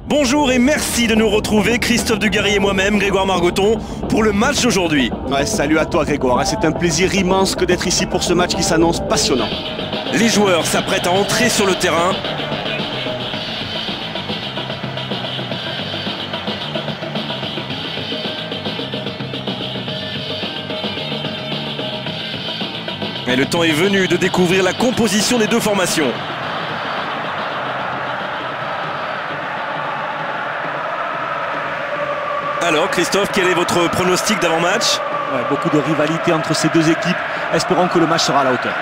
Bonjour et merci de nous retrouver, Christophe Dugarry et moi-même, Grégoire Margoton, pour le match d'aujourd'hui. Ouais, salut à toi Grégoire, c'est un plaisir immense que d'être ici pour ce match qui s'annonce passionnant. Les joueurs s'apprêtent à entrer sur le terrain. Et le temps est venu de découvrir la composition des deux formations. Alors Christophe, quel est votre pronostic d'avant-match? Ouais, beaucoup de rivalité entre ces deux équipes. Espérons que le match sera à la hauteur.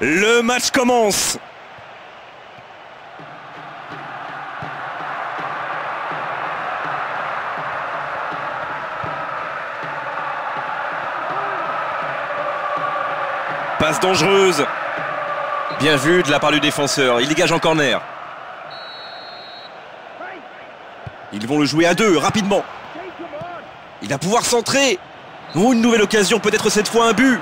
Le match commence. Passe dangereuse. Bien vu de la part du défenseur. Il dégage en corner. Ils vont le jouer à deux, rapidement. Il va pouvoir centrer. Oh, une nouvelle occasion, peut-être cette fois un but.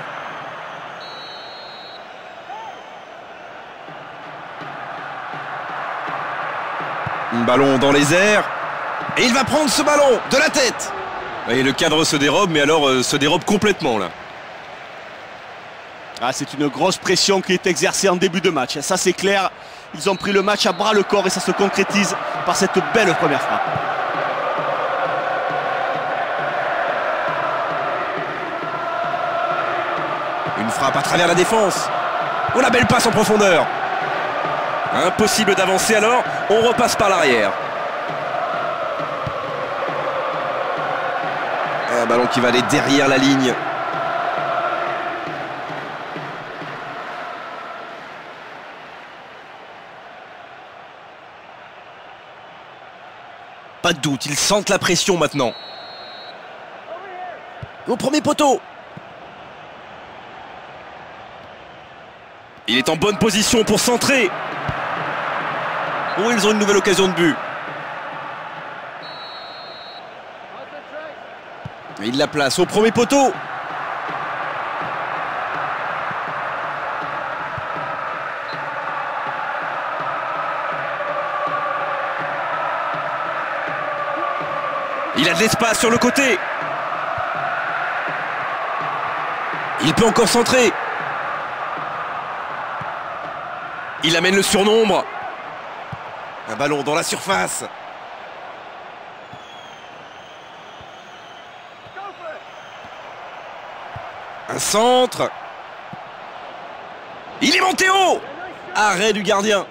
Un ballon dans les airs. Et il va prendre ce ballon de la tête. Et le cadre se dérobe, mais alors se dérobe complètement là. Ah, c'est une grosse pression qui est exercée en début de match. Ça c'est clair, ils ont pris le match à bras le corps et ça se concrétise par cette belle première frappe. Une frappe à travers la défense. Oh, la belle passe en profondeur. Impossible d'avancer alors, on repasse par l'arrière. Un ballon qui va aller derrière la ligne. Pas de doute, ils sentent la pression maintenant. Au premier poteau. Il est en bonne position pour centrer. Oh, ils ont une nouvelle occasion de but. Il la place au premier poteau. Il a de l'espace sur le côté. Il peut encore centrer. Il amène le surnombre. Un ballon dans la surface. Un centre. Il est monté haut. Arrêt du gardien.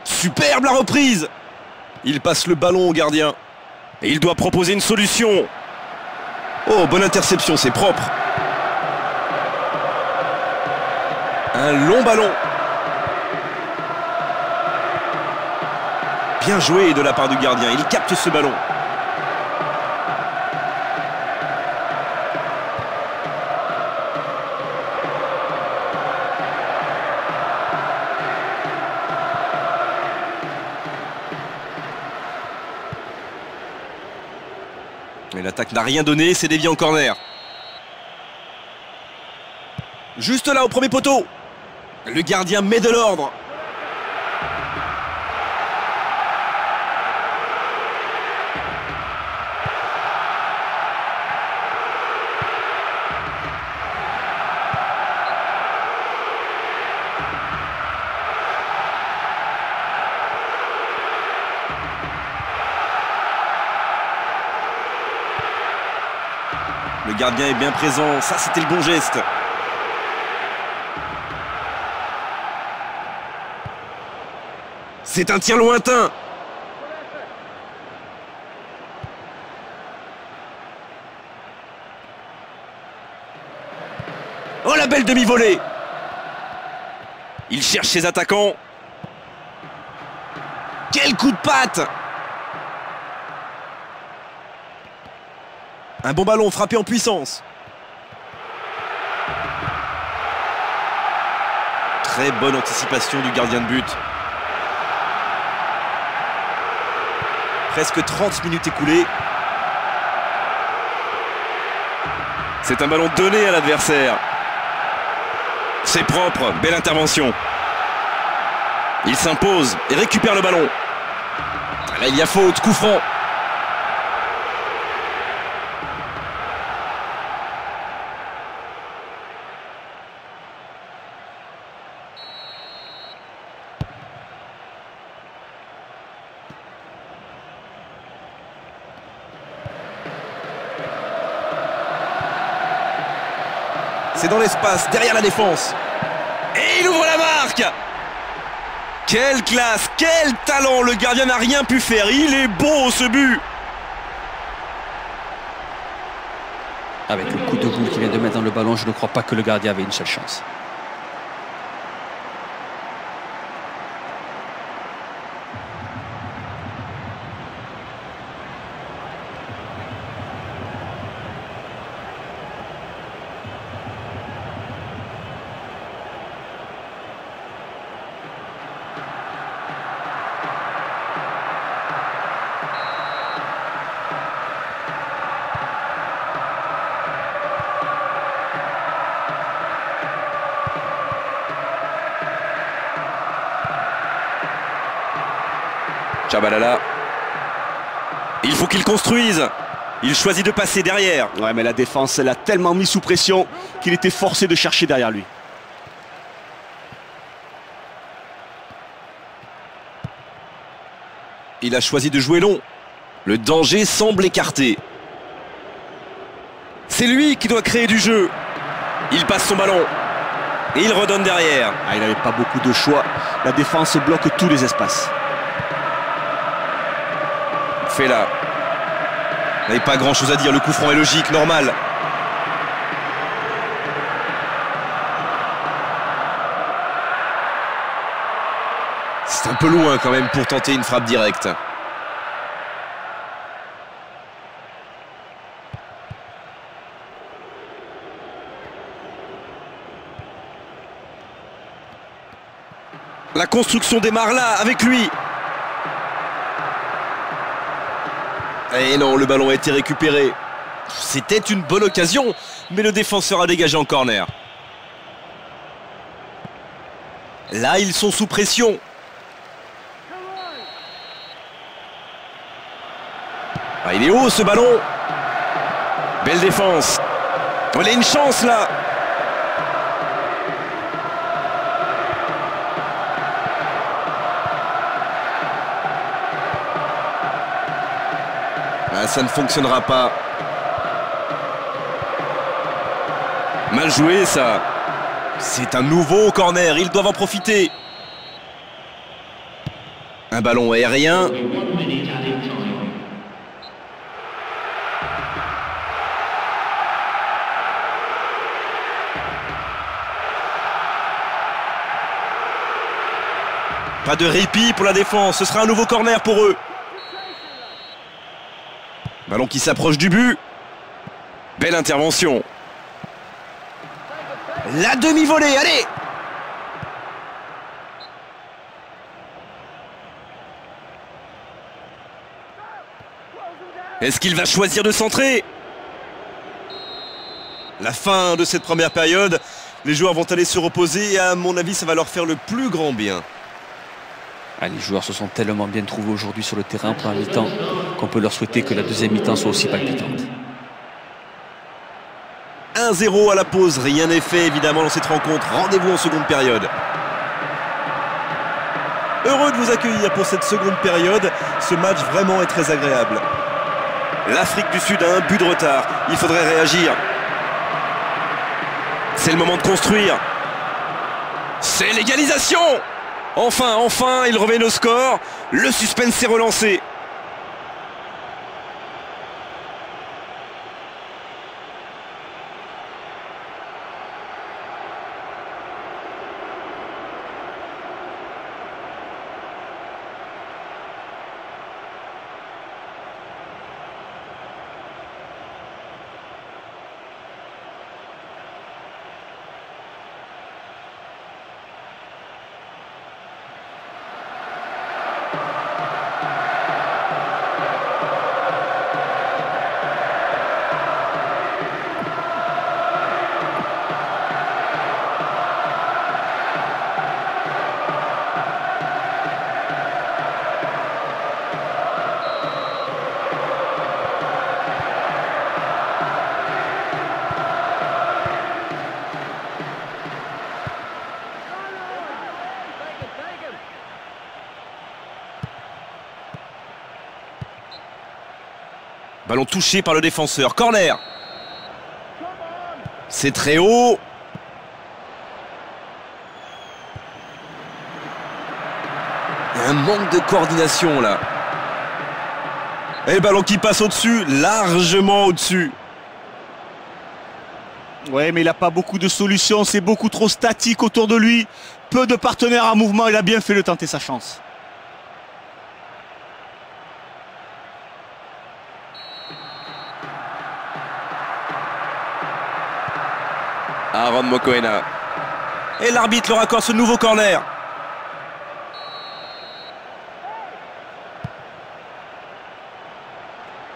Superbe la reprise. Il passe le ballon au gardien. Et il doit proposer une solution. Oh, bonne interception, c'est propre. Un long ballon. Bien joué de la part du gardien. Il capte ce ballon. Mais l'attaque n'a rien donné, c'est dévié en corner. Juste là au premier poteau. Le gardien met de l'ordre. Le gardien est bien présent, ça c'était le bon geste. C'est un tir lointain. Oh, la belle demi-volée. Il cherche ses attaquants. Quel coup de patte. Un bon ballon frappé en puissance. Très bonne anticipation du gardien de but. Presque 30 minutes écoulées. C'est un ballon donné à l'adversaire. C'est propre, belle intervention. Il s'impose et récupère le ballon. Là, il y a faute, coup franc. C'est dans l'espace, derrière la défense. Et il ouvre la marque. Quelle classe, quel talent. Le gardien n'a rien pu faire. Il est beau ce but. Avec le coup de boule qu'il vient de mettre dans le ballon, je ne crois pas que le gardien avait une seule chance. Chabalala. Il faut qu'il construise. Il choisit de passer derrière. Ouais, mais la défense l'a tellement mis sous pression qu'il était forcé de chercher derrière lui. Il a choisi de jouer long. Le danger semble écarté. C'est lui qui doit créer du jeu. Il passe son ballon. Et il redonne derrière. Ah, il n'avait pas beaucoup de choix. La défense bloque tous les espaces. Fait là. Il n'avait pas grand chose à dire. Le coup franc est logique, normal. C'est un peu loin quand même pour tenter une frappe directe. La construction démarre là avec lui. Et non, le ballon a été récupéré. C'était une bonne occasion, mais le défenseur a dégagé en corner. Là, ils sont sous pression. Ah, il est haut ce ballon. Belle défense. Il a une chance là. Ah, ça ne fonctionnera pas. Mal joué ça. C'est un nouveau corner, ils doivent en profiter. Un ballon aérien. Pas de répit pour la défense, ce sera un nouveau corner pour eux. Ballon qui s'approche du but. Belle intervention. La demi-volée, allez! Est-ce qu'il va choisir de centrer? La fin de cette première période. Les joueurs vont aller se reposer et à mon avis, ça va leur faire le plus grand bien. Ah, les joueurs se sont tellement bien trouvés aujourd'hui sur le terrain pour la mi-temps qu'on peut leur souhaiter que la deuxième mi-temps soit aussi palpitante. 1-0 à la pause, rien n'est fait évidemment dans cette rencontre. Rendez-vous en seconde période. Heureux de vous accueillir pour cette seconde période. Ce match vraiment est très agréable. L'Afrique du Sud a un but de retard. Il faudrait réagir. C'est le moment de construire. C'est l'égalisation! Enfin, il remet au score. Le suspense s'est relancé. Ballon touché par le défenseur. Corner. C'est très haut. Il y a un manque de coordination là. Et le ballon qui passe au-dessus, largement au-dessus. Oui, mais il n'a pas beaucoup de solutions, c'est beaucoup trop statique autour de lui. Peu de partenaires en mouvement, il a bien fait de tenter sa chance. Aaron Mokoena. Et l'arbitre leur accorde ce nouveau corner.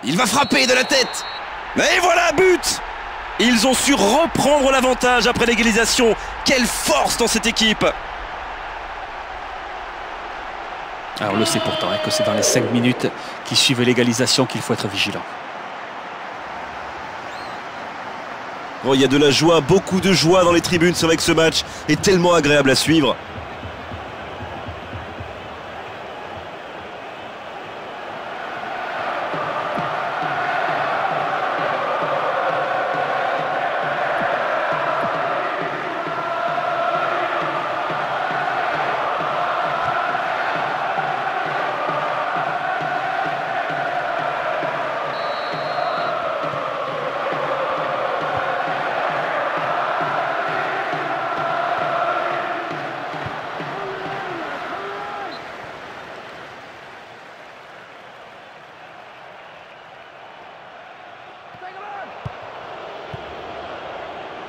Il va frapper de la tête. Et voilà, but! Ils ont su reprendre l'avantage après l'égalisation. Quelle force dans cette équipe! Alors on le sait pourtant que c'est dans les 5 minutes qui suivent l'égalisation qu'il faut être vigilant. Oh, il y a de la joie, beaucoup de joie dans les tribunes. C'est vrai que ce match est tellement agréable à suivre.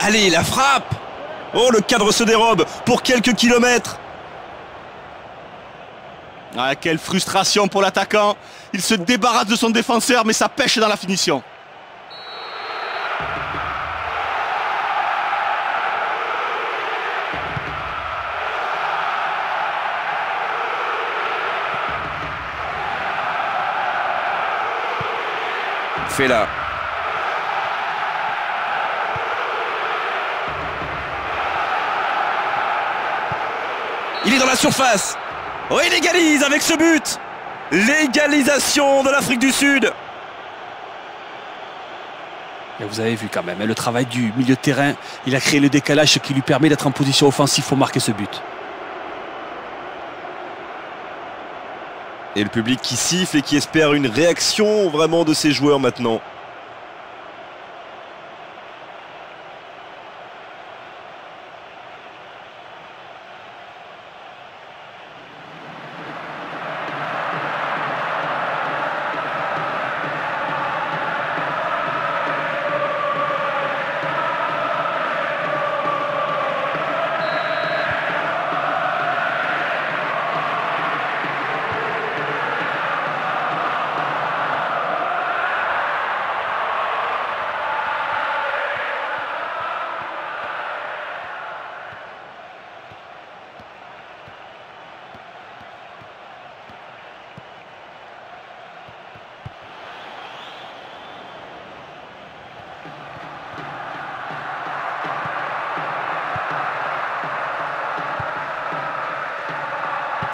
Allez, la frappe! Oh, le cadre se dérobe pour quelques kilomètres. Ah, quelle frustration pour l'attaquant. Il se débarrasse de son défenseur, mais ça pêche dans la finition. Fela. Il est dans la surface. Oh, il égalise avec ce but. L'égalisation de l'Afrique du Sud. Et vous avez vu quand même le travail du milieu de terrain. Il a créé le décalage, ce qui lui permet d'être en position offensive pour marquer ce but. Et le public qui siffle et qui espère une réaction vraiment de ces joueurs maintenant.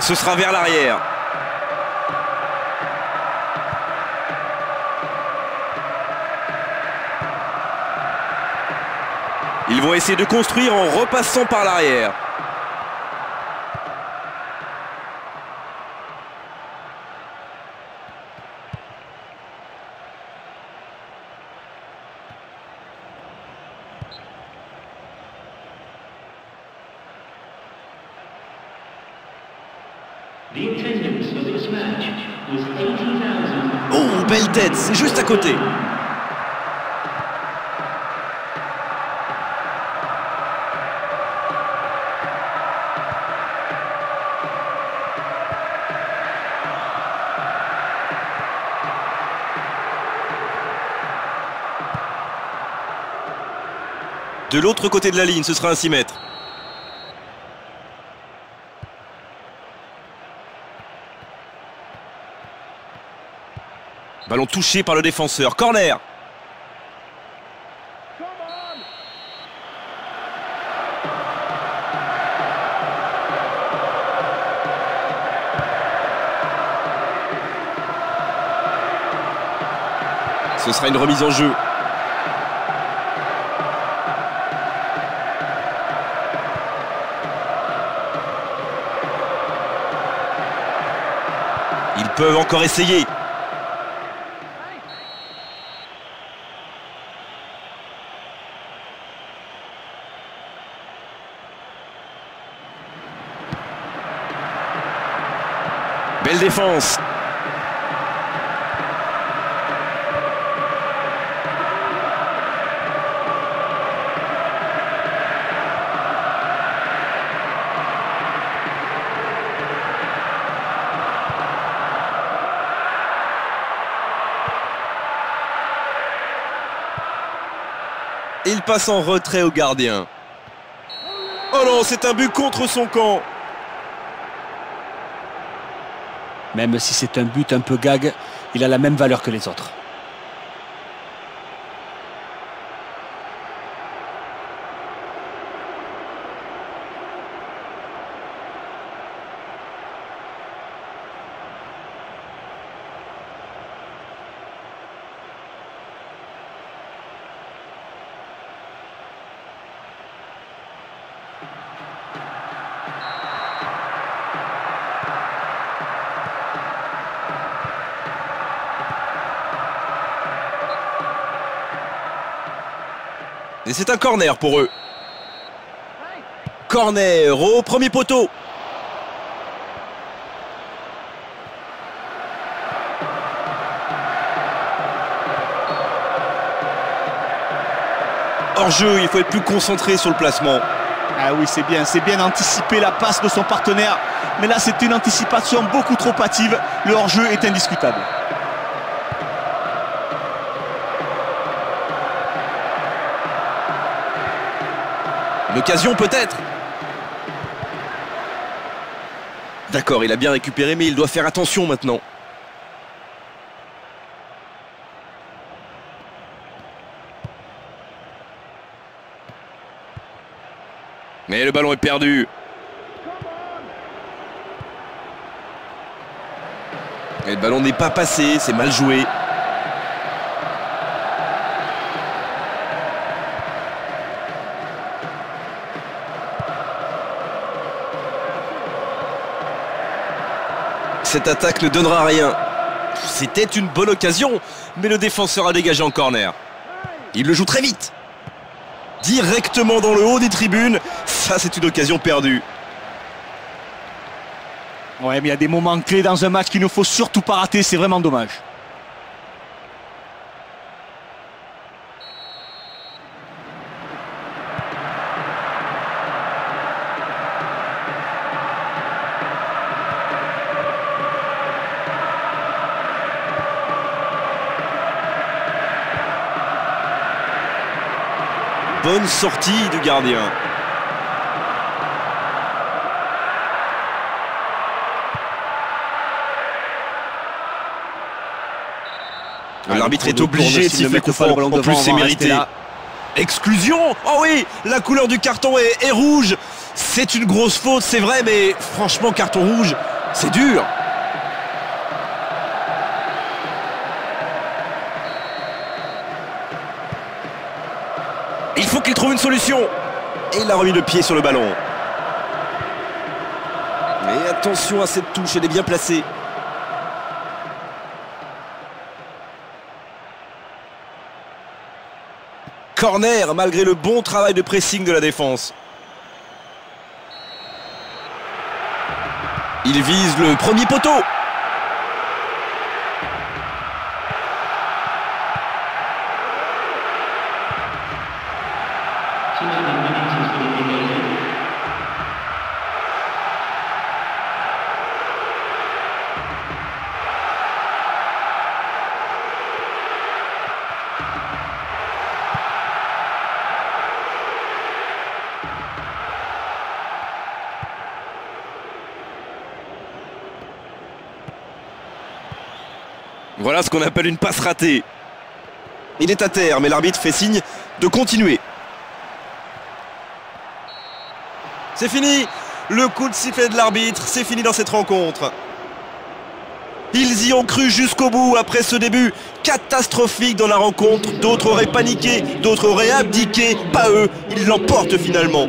Ce sera vers l'arrière. Ils vont essayer de construire en repassant par l'arrière. Oh, belle tête, c'est juste à côté. De l'autre côté de la ligne, ce sera un 6 mètres. Ballon touché par le défenseur. Corner. Ce sera une remise en jeu. Ils peuvent encore essayer. Belle défense. Il passe en retrait au gardien. Oh non, c'est un but contre son camp. Même si c'est un but un peu gag, il a la même valeur que les autres. Et c'est un corner pour eux. Corner au premier poteau. Hors jeu, il faut être plus concentré sur le placement. Ah oui, c'est bien anticipé la passe de son partenaire. Mais là, c'est une anticipation beaucoup trop hâtive. Le hors-jeu est indiscutable. L'occasion peut-être. D'accord, il a bien récupéré, mais il doit faire attention maintenant. Mais le ballon est perdu. Et le ballon n'est pas passé, c'est mal joué. Cette attaque ne donnera rien. C'était une bonne occasion, mais le défenseur a dégagé en corner. Il le joue très vite. Directement dans le haut des tribunes. Ça, c'est une occasion perdue. Ouais, mais il y a des moments clés dans un match qu'il ne faut surtout pas rater. C'est vraiment dommage. Bonne sortie du gardien. L'arbitre est obligé de siffler coup franc. En plus, c'est mérité. Exclusion. Oh oui, la couleur du carton est rouge. C'est une grosse faute, c'est vrai, mais franchement, carton rouge, c'est dur. Il faut qu'il trouve une solution. Et il a remis le pied sur le ballon. Mais attention à cette touche, elle est bien placée. Corner, malgré le bon travail de pressing de la défense. Il vise le premier poteau. Voilà ce qu'on appelle une passe ratée. Il est à terre, mais l'arbitre fait signe de continuer. C'est fini. Le coup de sifflet de l'arbitre, c'est fini dans cette rencontre. Ils y ont cru jusqu'au bout après ce début catastrophique dans la rencontre. D'autres auraient paniqué, d'autres auraient abdiqué. Pas eux, ils l'emportent finalement.